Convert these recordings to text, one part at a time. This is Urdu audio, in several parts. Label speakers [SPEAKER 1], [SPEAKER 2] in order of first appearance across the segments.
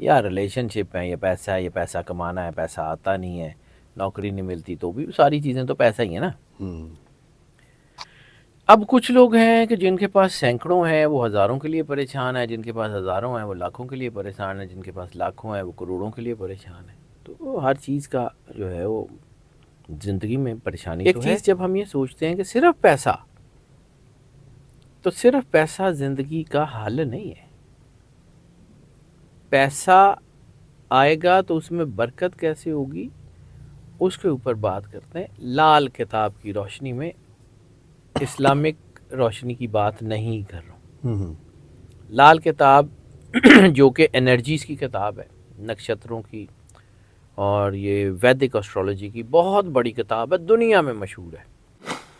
[SPEAKER 1] یا ریلیشن شپ ہے، یہ پیسہ کمانا ہے، پیسہ آتا نہیں ہے، نوکری نہیں ملتی، تو بھی ساری چیزیں تو پیسہ ہی ہے نا۔ اب کچھ لوگ ہیں کہ جن کے پاس سینکڑوں ہیں وہ ہزاروں کے لیے پریشان ہے، جن کے پاس ہزاروں ہیں وہ لاکھوں کے لیے پریشان ہے، جن کے پاس لاکھوں ہیں وہ کروڑوں کے لیے پریشان ہے۔ تو ہر چیز کا جو ہے وہ زندگی میں پریشانی تو ہے۔ ایک چیز جب ہم یہ سوچتے ہیں کہ صرف پیسہ، تو صرف پیسہ زندگی کا حل نہیں ہے۔ پیسہ آئے گا تو اس میں برکت کیسے ہوگی، اس کے اوپر بات کرتے ہیں لال کتاب کی روشنی میں۔ اسلامک روشنی کی بات نہیں کر رہا ہوں۔ لال کتاب جو کہ انرجیز کی کتاب ہے، نکشتروں کی، اور یہ ویدک اسٹرالوجی کی بہت بڑی کتاب ہے، دنیا میں مشہور ہے۔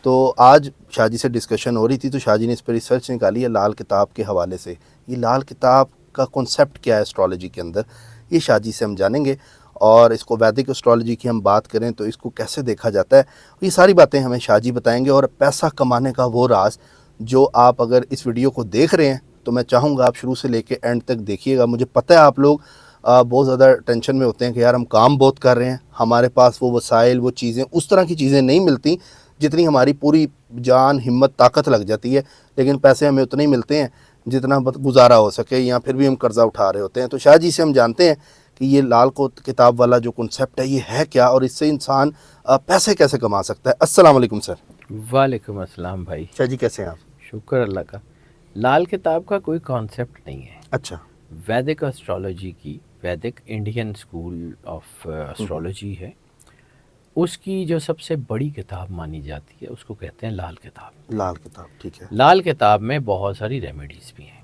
[SPEAKER 2] تو آج شاہ جی سے ڈسکشن ہو رہی تھی تو شاہ جی نے اس پر ریسرچ نکالی ہے لال کتاب کے حوالے سے۔ یہ لال کتاب کا کنسیپٹ کیا ہے اسٹرالوجی کے اندر، یہ شاہ جی سے ہم جانیں گے، اور اس کو ویدک اسٹرالوجی کی ہم بات کریں تو اس کو کیسے دیکھا جاتا ہے، یہ ساری باتیں ہمیں شاہ جی بتائیں گے۔ اور پیسہ کمانے کا وہ راز جو آپ اگر اس ویڈیو کو دیکھ رہے ہیں تو میں چاہوں گا آپ شروع سے لے کے اینڈ تک دیکھیے گا۔ مجھے پتہ ہے آپ لوگ بہت زیادہ ٹینشن میں ہوتے ہیں کہ یار ہم کام بہت کر رہے ہیں، ہمارے پاس وہ وسائل، وہ چیزیں، اس طرح کی چیزیں نہیں ملتی جتنی ہماری پوری جان، ہمت، طاقت لگ جاتی ہے، لیکن پیسے ہمیں اتنے ہی ملتے ہیں جتنا گزارا ہو سکے، یا پھر بھی ہم قرضہ اٹھا رہے ہوتے ہیں۔ تو شاہ جی سے ہم جانتے ہیں کہ یہ لال کو کتاب والا جو کنسیپٹ ہے یہ ہے کیا، اور اس سے انسان پیسے کیسے کما سکتا ہے۔ السلام علیکم سر۔
[SPEAKER 1] وعلیکم السلام بھائی۔
[SPEAKER 2] شاہ جی کیسے ہیں آپ؟
[SPEAKER 1] شکر اللہ کا۔ لال کتاب کا کوئی کانسیپٹ نہیں ہے،
[SPEAKER 2] اچھا۔
[SPEAKER 1] ویدک اسٹرالوجی کی، ویدک انڈین اسکول آف اسٹرالوجی ہے، اس کی جو سب سے بڑی کتاب مانی جاتی ہے اس کو کہتے ہیں لال کتاب۔
[SPEAKER 2] لال کتاب، ٹھیک ہے۔
[SPEAKER 1] لال کتاب میں بہت ساری ریمیڈیز بھی ہیں،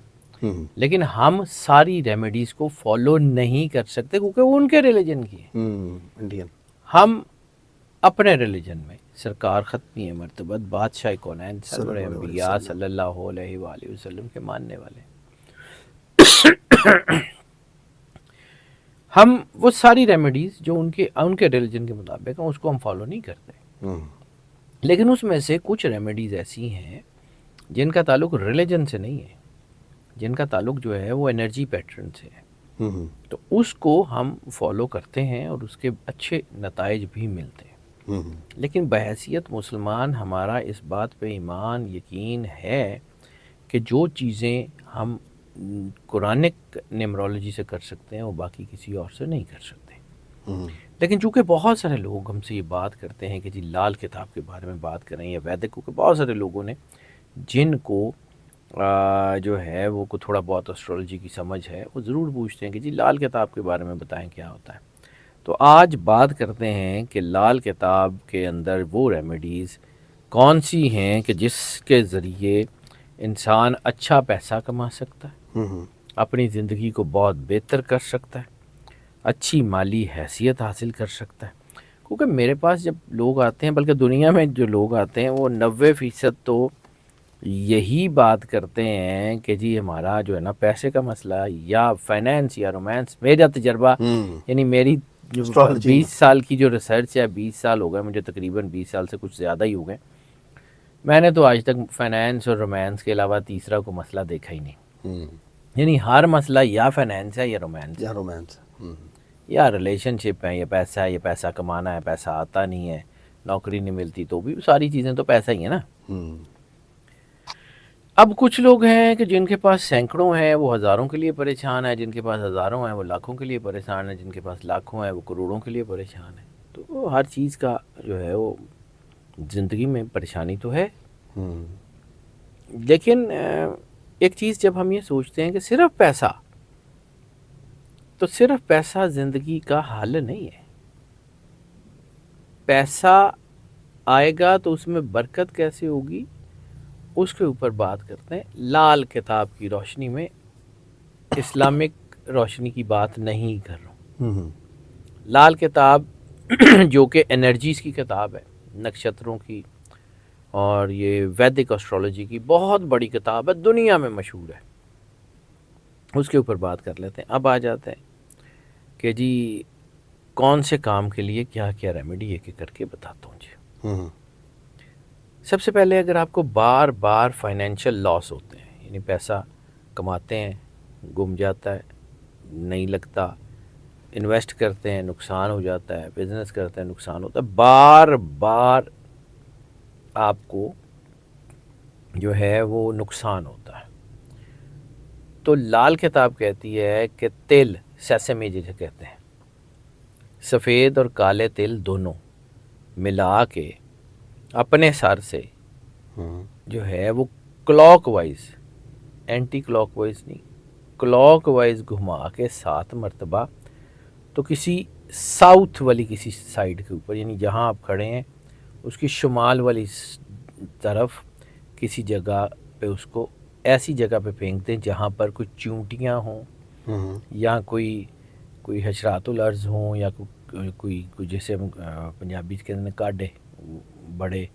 [SPEAKER 1] لیکن ہم ساری ریمیڈیز کو فالو نہیں کر سکتے کیونکہ وہ ان کے ریلیجن کی ہیں۔
[SPEAKER 2] انڈین۔
[SPEAKER 1] ہم اپنے ریلیجن میں سرکار ختمی مرتبت بادشاہ کونین سرور انبیاء صلی اللہ علیہ وآلہ وسلم کے ماننے والے، ہم وہ ساری ریمیڈیز جو ان کے ریلیجن کے مطابق ہیں اس کو ہم فالو نہیں کرتے، لیکن اس میں سے کچھ ریمیڈیز ایسی ہیں جن کا تعلق ریلیجن سے نہیں ہے، جن کا تعلق جو ہے وہ انرجی پیٹرن سے ہے، تو اس کو ہم فالو کرتے ہیں اور اس کے اچھے نتائج بھی ملتے ہیں۔ لیکن بحیثیت مسلمان ہمارا اس بات پہ ایمان یقین ہے کہ جو چیزیں ہم قرآنک نیمرولوجی سے کر سکتے ہیں وہ باقی کسی اور سے نہیں کر سکتے۔ لیکن چونکہ بہت سارے لوگ ہم سے یہ بات کرتے ہیں کہ جی لال کتاب کے بارے میں بات کریں یا ویدک، کیونکہ بہت سارے لوگوں نے جن کو جو ہے وہ کو تھوڑا بہت اسٹرالوجی کی سمجھ ہے وہ ضرور پوچھتے ہیں کہ جی لال کتاب کے بارے میں بتائیں کیا ہوتا ہے۔ تو آج بات کرتے ہیں کہ لال کتاب کے اندر وہ ریمیڈیز کون سی ہیں کہ جس کے ذریعے انسان اچھا پیسہ کما سکتا ہے، اپنی زندگی کو بہت بہتر کر سکتا ہے، اچھی مالی حیثیت حاصل کر سکتا ہے۔ کیونکہ میرے پاس جب لوگ آتے ہیں، بلکہ دنیا میں جو لوگ آتے ہیں وہ 90% تو یہی بات کرتے ہیں کہ جی ہمارا جو ہے نا پیسے کا مسئلہ یا فائنینس یا رومانس۔ میرا تجربہ یعنی میری جو 20 سال کی جو ریسرچ ہے، 20 سال ہو گئے مجھے، تقریباً 20 سال سے کچھ زیادہ ہی ہو گئے، میں نے تو آج تک فائنینس اور رومانس کے علاوہ تیسرا کوئی مسئلہ دیکھا ہی نہیں۔ یعنی ہر مسئلہ یا فائنینس ہے یا رومانس ہے، یا ریلیشن شپ ہے، یہ پیسہ کمانا ہے، پیسہ آتا نہیں ہے، نوکری نہیں ملتی، تو بھی ساری چیزیں تو پیسہ ہی ہے نا۔ اب کچھ لوگ ہیں کہ جن کے پاس سینکڑوں ہیں وہ ہزاروں کے لیے پریشان ہے، جن کے پاس ہزاروں ہیں وہ لاکھوں کے لیے پریشان ہے، جن کے پاس لاکھوں ہیں وہ کروڑوں کے لیے پریشان ہے۔ تو ہر چیز کا جو ہے وہ زندگی میں پریشانی تو ہے۔ لیکن ایک چیز جب ہم یہ سوچتے ہیں کہ صرف پیسہ، تو صرف پیسہ زندگی کا حل نہیں ہے۔ پیسہ آئے گا تو اس میں برکت کیسے ہوگی، اس کے اوپر بات کرتے ہیں لال کتاب کی روشنی میں۔ اسلامک روشنی کی بات نہیں کر رہا ہوں۔ لال کتاب جو کہ انرجیز کی کتاب ہے، نکشتروں کی، اور یہ ویدک اسٹرالوجی کی بہت بڑی کتاب ہے، دنیا میں مشہور ہے، اس کے اوپر بات کر لیتے ہیں۔ اب آ جاتے ہیں کہ جی کون سے کام کے لیے کیا کیا ریمیڈی ایک ایک کر کے بتاتا ہوں جی۔ سب سے پہلے اگر آپ کو بار بار فائنینشیل لاس ہوتے ہیں، یعنی پیسہ کماتے ہیں گم جاتا ہے، نہیں لگتا، انویسٹ کرتے ہیں نقصان ہو جاتا ہے، بزنس کرتے ہیں نقصان ہوتا ہے، بار بار آپ کو جو ہے وہ نقصان ہوتا ہے۔ تو لال کتاب کہتی ہے کہ تل، سیسمی جسے کہتے ہیں، سفید اور کالے تل دونوں ملا کے اپنے سر سے جو ہے وہ clockwise, anticlockwise نہیں، کلاک وائز گھما کے 7 مرتبہ، تو کسی ساؤتھ والی کسی سائیڈ کے اوپر، یعنی جہاں آپ کھڑے ہیں اس کی شمال والی طرف کسی جگہ پہ اس کو ایسی جگہ پہ پھینک دیں جہاں پر کوئی چونٹیاں ہوں یا کوئی حشرات الارض ہوں یا کوئی جیسے پنجابی کے اندر کاڈے بڑے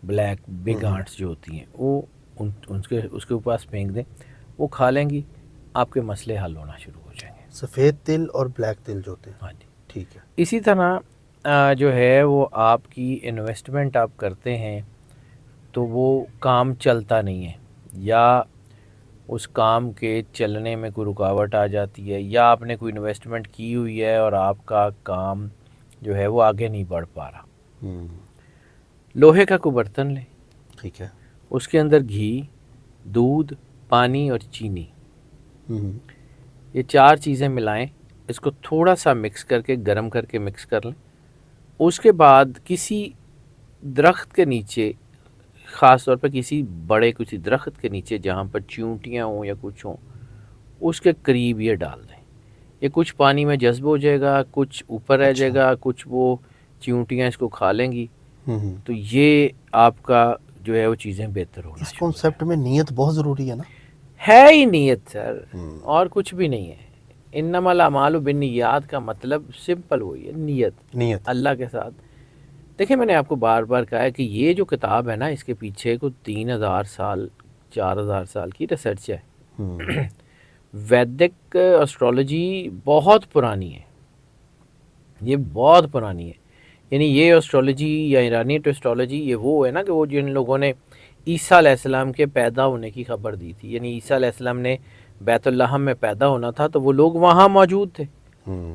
[SPEAKER 1] بلیک بگ آنٹس جو ہوتی ہیں وہ اس کے پاس پھینک دیں، وہ کھا لیں گی، آپ کے مسئلے حل ہونا شروع ہو جائیں گے۔
[SPEAKER 2] سفید تل اور بلیک تل جو ہوتے ہیں،
[SPEAKER 1] ہاں جی،
[SPEAKER 2] ٹھیک ہے۔
[SPEAKER 1] اسی طرح جو ہے وہ آپ کی انویسٹمنٹ آپ کرتے ہیں تو وہ کام چلتا نہیں ہے، یا اس کام کے چلنے میں کوئی رکاوٹ آ جاتی ہے، یا آپ نے کوئی انویسٹمنٹ کی ہوئی ہے اور آپ کا کام جو ہے وہ آگے نہیں بڑھ پا رہا۔ لوہے کا کوئی برتن لیں،
[SPEAKER 2] ٹھیک ہے۔
[SPEAKER 1] اس کے اندر گھی، دودھ، پانی اور چینی، یہ 4 چیزیں ملائیں، اس کو تھوڑا سا مکس کر کے گرم کر کے مکس کر لیں۔ اس کے بعد کسی درخت کے نیچے، خاص طور پہ کسی درخت کے نیچے جہاں پر چونٹیاں ہوں یا کچھ ہوں، اس کے قریب یہ ڈال دیں۔ یہ کچھ پانی میں جذب ہو جائے گا، کچھ اوپر رہ جائے گا، کچھ وہ چونٹیاں اس کو کھا لیں گی، تو یہ آپ کا جو ہے وہ چیزیں بہتر ہونا
[SPEAKER 2] اس کانسیپٹ میں نیت بہت ضروری ہے نا؟
[SPEAKER 1] ہے ہی نیت سر، اور کچھ بھی نہیں ہے۔ انما الاعمال بالنیات کا مطلب سمپل وہی ہے، نیت اللہ کے ساتھ۔ دیکھیں میں نے آپ کو بار بار کہا ہے کہ یہ جو کتاب ہے نا، اس کے پیچھے کو 3000 سال 4000 سال کی ریسرچ ہے۔ ویدک اسٹرالوجی بہت پرانی ہے، یہ بہت پرانی ہے، یعنی یہ اسٹرالوجی یا ایرانی اسٹرالوجی یہ وہ ہے نا کہ وہ جن لوگوں نے عیسیٰ علیہ السلام کے پیدا ہونے کی خبر دی تھی، یعنی عیسیٰ علیہ السلام نے بیت اللحم میں پیدا ہونا تھا تو وہ لوگ وہاں موجود تھے،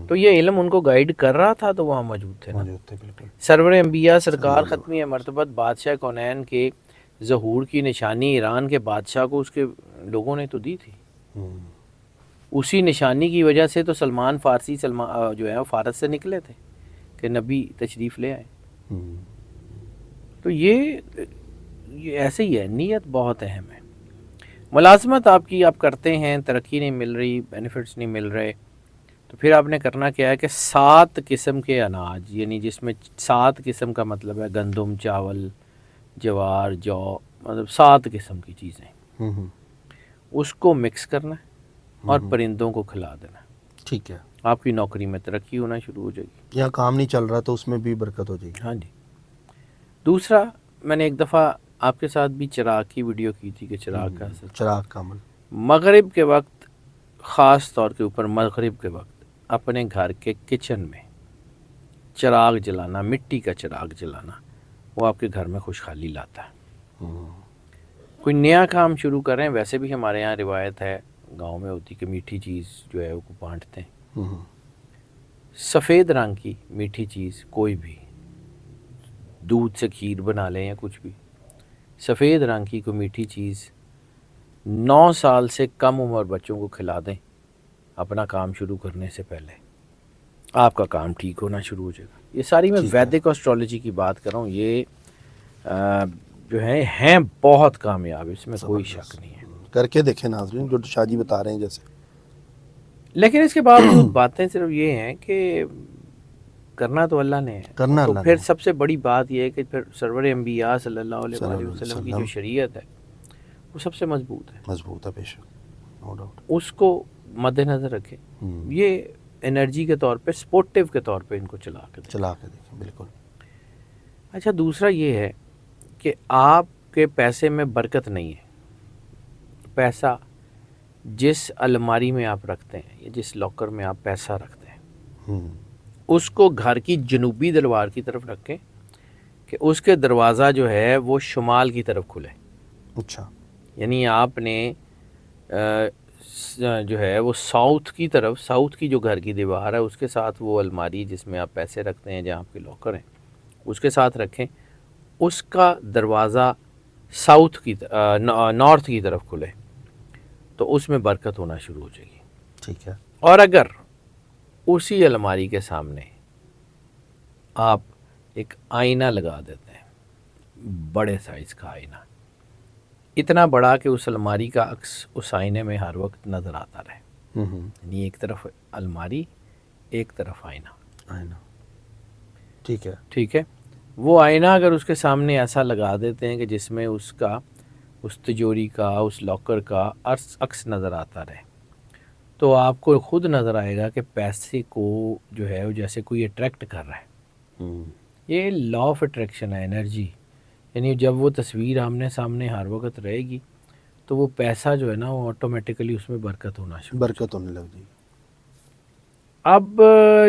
[SPEAKER 1] تو یہ علم ان کو گائیڈ کر رہا تھا تو وہاں موجود تھے نا۔
[SPEAKER 2] بالکل۔
[SPEAKER 1] سرور انبیاء سرکار ختمی مرتبت بادشاہ کونین کے ظہور کی نشانی ایران کے بادشاہ کو اس کے لوگوں نے تو دی تھی، اسی نشانی کی وجہ سے تو سلمان فارسی جو ہے فارس سے نکلے تھے کہ نبی تشریف لے آئے۔ تو یہ ایسے ہی ہے، نیت بہت اہم ہے۔ ملازمت آپ کرتے ہیں، ترقی نہیں مل رہی، بینیفٹس نہیں مل رہے، تو پھر آپ نے کرنا کیا ہے کہ 7 قسم کے اناج، یعنی جس میں 7 قسم کا مطلب ہے گندم، چاول، جوار، جو، مطلب 7 قسم کی چیزیں، اس کو مکس کرنا ہے اور پرندوں کو کھلا دینا،
[SPEAKER 2] ٹھیک ہے۔
[SPEAKER 1] آپ کی نوکری میں ترقی ہونا شروع ہو جائے گی۔
[SPEAKER 2] یا کام نہیں چل رہا تو اس میں بھی برکت ہو جائے گی۔
[SPEAKER 1] ہاں جی۔ دوسرا، میں نے ایک دفعہ آپ کے ساتھ بھی چراغ کی ویڈیو کی تھی کہ چراغ کا اثر،
[SPEAKER 2] چراغ کا عمل،
[SPEAKER 1] مغرب کے وقت، خاص طور کے اوپر مغرب کے وقت اپنے گھر کے کچن میں چراغ جلانا، مٹی کا چراغ جلانا، وہ آپ کے گھر میں خوشحالی لاتا ہے۔ کوئی نیا کام شروع کریں، ویسے بھی ہمارے یہاں روایت ہے، گاؤں میں ہوتی کہ میٹھی چیز جو ہے وہ بانٹتے ہیں، سفید رنگ کی میٹھی چیز کوئی بھی، دودھ سے کھیر بنا لیں یا کچھ بھی، سفید رنگ کی کوئی میٹھی چیز 9 سال سے کم عمر بچوں کو کھلا دیں اپنا کام شروع کرنے سے پہلے، آپ کا کام ٹھیک ہونا شروع ہو جائے گا۔ یہ ساری میں ویدک اسٹرالوجی کی بات کر رہا ہوں، یہ جو ہیں بہت کامیاب، اس میں کوئی شک نہیں ہے۔
[SPEAKER 2] کر کے دیکھیں ناظرین، جو شاہ جی بتا رہے ہیں جیسے۔
[SPEAKER 1] لیکن اس کے باوجود باتیں صرف یہ ہیں کہ کرنا تو اللہ نے ہے، تو پھر سب سے بڑی بات یہ ہے کہ پھر سرور انبیاء صلی اللہ علیہ وآلہ وسلم کی جو شریعت ہے وہ سب سے مضبوط ہے،
[SPEAKER 2] مضبوط ہے، بے شک، نو ڈاؤٹ۔
[SPEAKER 1] اس کو مد نظر رکھیں، یہ انرجی کے طور پہ، سپورٹیو کے طور پہ ان کو چلا کے
[SPEAKER 2] دیکھیں، بالکل۔
[SPEAKER 1] اچھا، دوسرا یہ ہے کہ آپ کے پیسے میں برکت نہیں ہے۔ پیسہ جس الماری میں آپ رکھتے ہیں یا جس لاکر میں آپ پیسہ رکھتے ہیں، اس کو گھر کی جنوبی دیوار کی طرف رکھیں کہ اس کے دروازہ جو ہے وہ شمال کی طرف کھلے۔
[SPEAKER 2] اچھا،
[SPEAKER 1] یعنی آپ نے جو ہے وہ ساؤتھ کی طرف، ساؤتھ کی جو گھر کی دیوار ہے اس کے ساتھ وہ الماری جس میں آپ پیسے رکھتے ہیں، جہاں آپ کے لاکر ہیں، اس کے ساتھ رکھیں، اس کا دروازہ ساؤتھ کی نارتھ کی طرف کھلے تو اس میں برکت ہونا شروع ہو جائے گی.
[SPEAKER 2] ٹھیک ہے.
[SPEAKER 1] اور اگر اسی الماری کے سامنے آپ ایک آئینہ لگا دیتے ہیں، بڑے سائز کا آئینہ، اتنا بڑا کہ اس الماری کا عکس اس آئینے میں ہر وقت نظر آتا رہے، یعنی ایک طرف الماری ایک طرف آئینہ.
[SPEAKER 2] آئینہ. ٹھیک ہے.
[SPEAKER 1] ٹھیک ہے. وہ آئینہ اگر اس کے سامنے ایسا لگا دیتے ہیں کہ جس میں اس کا، اس تجوری کا، اس لاکر کا عکس نظر آتا رہے، تو آپ کو خود نظر آئے گا کہ پیسے کو جو ہے وہ جیسے کوئی اٹریکٹ کر رہا ہے. یہ لا آف اٹریکشن ہے، انرجی. یعنی جب وہ تصویر آمنے سامنے ہر وقت رہے گی تو وہ پیسہ جو ہے نا وہ آٹومیٹیکلی اس میں برکت ہونا شروع.
[SPEAKER 2] برکت ہونے لگ جائے گی.
[SPEAKER 1] اب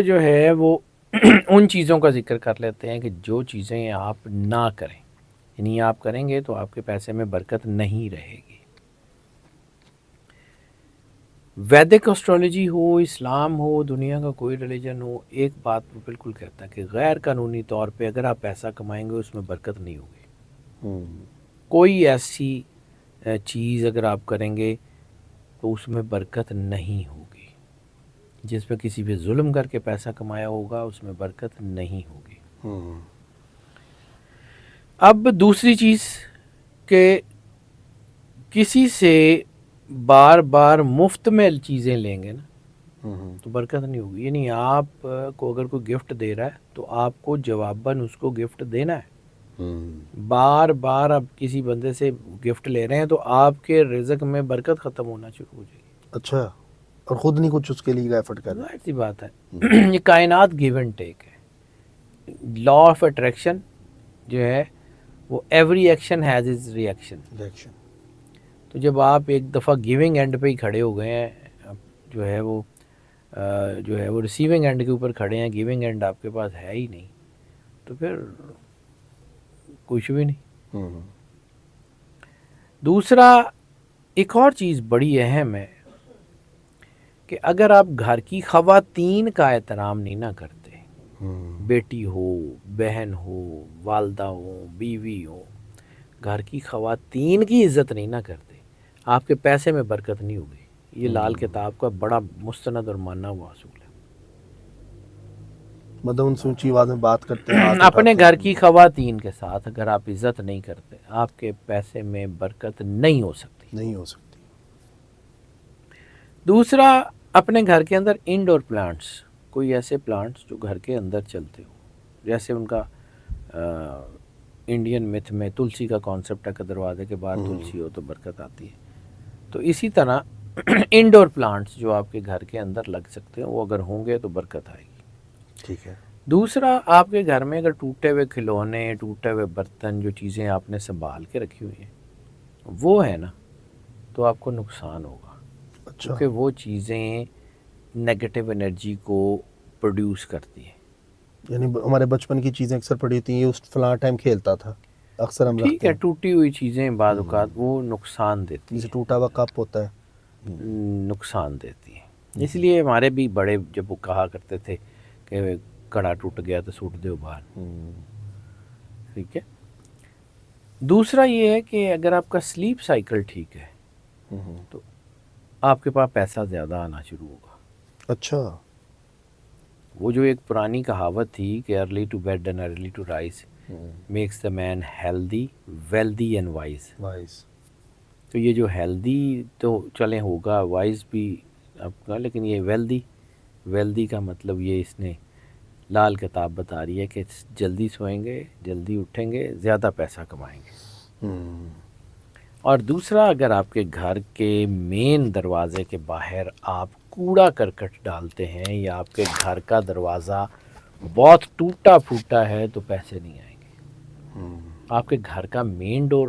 [SPEAKER 1] جو ہے وہ ان چیزوں کا ذکر کر لیتے ہیں کہ جو چیزیں آپ نہ کریں، یعنی آپ کریں گے تو آپ کے پیسے میں برکت نہیں رہے گی. ویدک اسٹرالوجی ہو، اسلام ہو، دنیا کا کوئی ریلیجن ہو، ایک بات وہ بالکل کہتا ہے کہ غیر قانونی طور پہ اگر آپ پیسہ کمائیں گے اس میں برکت نہیں ہوگی. کوئی ایسی چیز اگر آپ کریں گے تو اس میں برکت نہیں ہوگی. جس پہ کسی پہ ظلم کر کے پیسہ کمایا ہوگا اس میں برکت نہیں ہوگی. اب دوسری چیز کہ کسی سے بار بار مفت میں چیزیں لیں گے نا تو برکت نہیں ہوگی. یعنی آپ کو اگر کوئی گفٹ دے رہا ہے تو آپ کو جواباً اس کو گفٹ دینا ہے. بار بار آپ کسی بندے سے گفٹ لے رہے ہیں تو آپ کے رزق میں برکت ختم ہونا شروع ہو جائے گی.
[SPEAKER 2] اچھا. اور خود نہیں کچھ اس کے لیے ایفرٹ کر رہے.
[SPEAKER 1] ظاہر سی بات ہے. یہ کائنات گیو اینڈ ٹیک ہے. لا آف اٹریکشن جو ہے وہ every action has is reaction. تو جب آپ ایک دفعہ گیونگ اینڈ پہ ہی کھڑے ہو گئے ہیں، جو ہے وہ ریسیونگ اینڈ کے اوپر کھڑے ہیں، گیونگ اینڈ آپ کے پاس ہے ہی نہیں، تو پھر کچھ بھی نہیں. دوسرا ایک اور چیز بڑی اہم ہے کہ اگر آپ گھر کی خواتین کا احترام نہیں نہ کرتے، بیٹی ہو، بہن ہو، والدہ ہو، بیوی ہو، گھر کی خواتین کی عزت نہیں نہ کرتے، آپ کے پیسے میں برکت نہیں ہوگی. یہ لال کتاب کا بڑا مستند اور مانا ہوا اصول ہے.
[SPEAKER 2] مطلب ان سے اونچی آواز میں بات کرتے ہیں،
[SPEAKER 1] اپنے گھر کی خواتین کے ساتھ اگر آپ عزت نہیں کرتے، آپ کے پیسے میں برکت نہیں ہو سکتی.
[SPEAKER 2] نہیں ہو سکتی.
[SPEAKER 1] دوسرا، اپنے گھر کے اندر انڈور پلانٹس، کوئی ایسے پلانٹس جو گھر کے اندر چلتے ہو، جیسے ان کا انڈین میتھ میں تلسی کا کانسیپٹ ہے کہ دروازے کے باہر تلسی ہو تو برکت آتی ہے. تو اسی طرح انڈور پلانٹس جو آپ کے گھر کے اندر لگ سکتے ہیں وہ اگر ہوں گے تو برکت آئے گی.
[SPEAKER 2] ٹھیک ہے.
[SPEAKER 1] دوسرا، آپ کے گھر میں اگر ٹوٹے ہوئے کھلونے، ٹوٹے ہوئے برتن، جو چیزیں آپ نے سنبھال کے رکھی ہوئی ہیں وہ ہے نا تو آپ کو نقصان ہوگا.
[SPEAKER 2] اچھا.
[SPEAKER 1] کیونکہ وہ چیزیں نیگیٹو انرجی کو پروڈیوس کرتی ہیں.
[SPEAKER 2] یعنی ہمارے بچپن کی چیزیں اکثر پڑی ہوتی ہیں، یہ اس فلاں ٹائم کھیلتا تھا، اکثر ہم
[SPEAKER 1] ٹھیک
[SPEAKER 2] رکھتے
[SPEAKER 1] ہے،
[SPEAKER 2] ہیں.
[SPEAKER 1] ٹوٹی ہوئی چیزیں بعض اوقات وہ نقصان دیتی
[SPEAKER 2] جیسے
[SPEAKER 1] ہیں،
[SPEAKER 2] ٹوٹا ہوا کپ ہوتا ہے.
[SPEAKER 1] نقصان دیتی ہیں. اس لیے ہمارے بھی بڑے جب وہ کہا کرتے تھے کہ کڑا ٹوٹ گیا تو سوٹ دو باہر. ٹھیک ہے. دوسرا یہ ہے کہ اگر آپ کا سلیپ سائیکل ٹھیک ہے تو آپ کے پاس پیسہ زیادہ آنا شروع ہوگا.
[SPEAKER 2] اچھا.
[SPEAKER 1] وہ جو ایک پرانی کہاوت تھی کہ early to bed and early to rise makes the man healthy, wealthy and wise. تو یہ جو ہیلدی تو چلیں ہوگا، وائز بھی آپ کا، لیکن یہ ویلدی کا مطلب یہ اس نے لال کتاب بتا رہی ہے کہ جلدی سوئیں گے، جلدی اٹھیں گے، زیادہ پیسہ کمائیں گے. اور دوسرا، اگر آپ کے گھر کے مین دروازے کے باہر آپ کوڑا کرکٹ ڈالتے ہیں یا آپ کے گھر کا دروازہ بہت ٹوٹا پھوٹا ہے تو پیسے نہیں آئیں گے. آپ کے گھر کا مین ڈور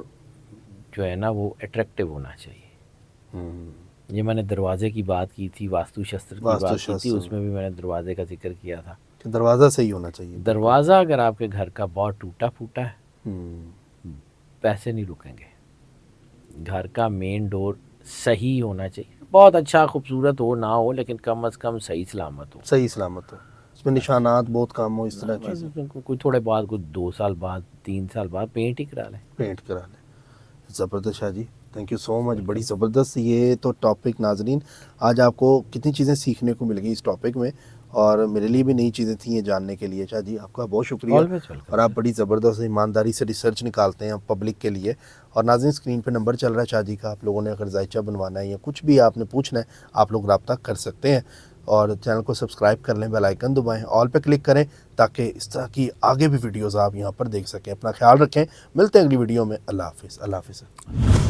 [SPEAKER 1] جو ہے نا وہ اٹریکٹیو ہونا چاہیے. یہ میں نے دروازے کی بات کی تھی، واستو شستر کی بات کی تھی، اس میں بھی میں نے دروازے کا ذکر کیا تھا
[SPEAKER 2] کہ دروازہ صحیح ہونا چاہیے.
[SPEAKER 1] دروازہ اگر آپ کے گھر کا بہت ٹوٹا پھوٹا ہے پیسے نہیں رکیں گے. گھر کا مین ڈور صحیح ہونا چاہیے. بہت اچھا خوبصورت ہو نہ ہو لیکن کم از کم صحیح سلامت ہو.
[SPEAKER 2] صحیح سلامت ہو, اس میں نشانات بہت کم ہو, اس طرح
[SPEAKER 1] بس
[SPEAKER 2] چیزیں.
[SPEAKER 1] اس میں کوئی تھوڑے بعد کوئی 2 سال بعد 3 سال بعد پینٹ ہی کرا لیں.
[SPEAKER 2] پینٹ کرا لیں. زبردست شاہ جی, تھینک یو سو مچ, بڑی زبردست یہ تو ٹاپک. ناظرین آج آپ کو کتنی چیزیں سیکھنے کو مل گئی اس ٹاپک میں, اور میرے لیے بھی نئی چیزیں تھیں یہ جاننے کے لیے. شاہ جی آپ کا بہت شکریہ,
[SPEAKER 1] Always welcome.
[SPEAKER 2] اور آپ بڑی زبردست ایمانداری سے ریسرچ نکالتے ہیں پبلک کے لیے. اور ناظرین اسکرین پہ نمبر چل رہا ہے شاہ جی کا, آپ لوگوں نے اگر ذائچہ بنوانا ہے یا کچھ بھی آپ نے پوچھنا ہے آپ لوگ رابطہ کر سکتے ہیں. اور چینل کو سبسکرائب کر لیں, بیل آئیکن دبائیں, آل پہ کلک کریں تاکہ اس طرح کی آگے بھی ویڈیوز آپ یہاں پر دیکھ سکیں. اپنا خیال رکھیں, ملتے ہیں اگلی ویڈیو میں. اللہ حافظ. اللہ حافظ.